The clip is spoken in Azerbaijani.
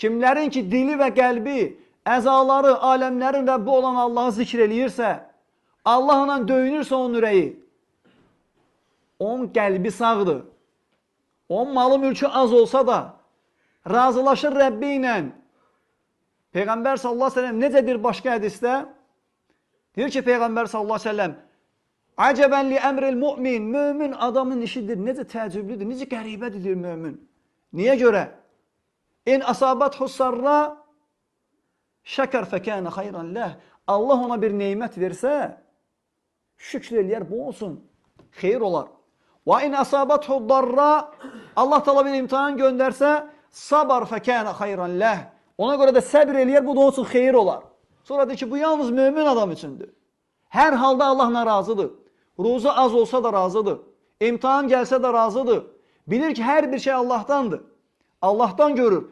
Kimlərin ki, dili və qəlbi, əzaları, aləmlərin Rəbbi olan Allahı zikr eləyirsə, Allahla döyünürsə onun ürəyi, onun qəlbi sağdır. Onun malı mülkü az olsa da, razılaşır Rəbbi ilə. Peyğəmbər sallallahu aleyhi ve sellem necə deyir başqa hədisdə? Deyir ki, Peyğəmbər sallallahu aleyhi ve sellem, Əcəbən li əmril mümin, mömin adamın işidir, necə təəccüblüdür, necə qəribədir mömin. Niyə görə? İn asabat hussarra şəkər fəkənə xayran ləh. Allah ona bir neymət versə, şükür eləyər, bu olsun, xeyir olar. Və in asabat huddarra, Allah təala bir imtihan göndərsə, sabar fəkənə xayran ləh. Ona görə də səbir eləyər, bu da olsun, xeyir olar. Sonra deyir ki, bu yalnız mömin adam üçündür. Hər halda Allahla razıdır. Ruzu az olsa da razıdır. İmtihan gəlsə də razıdır. Bilir ki, hər bir şey Allahdandır. Allahdan görür.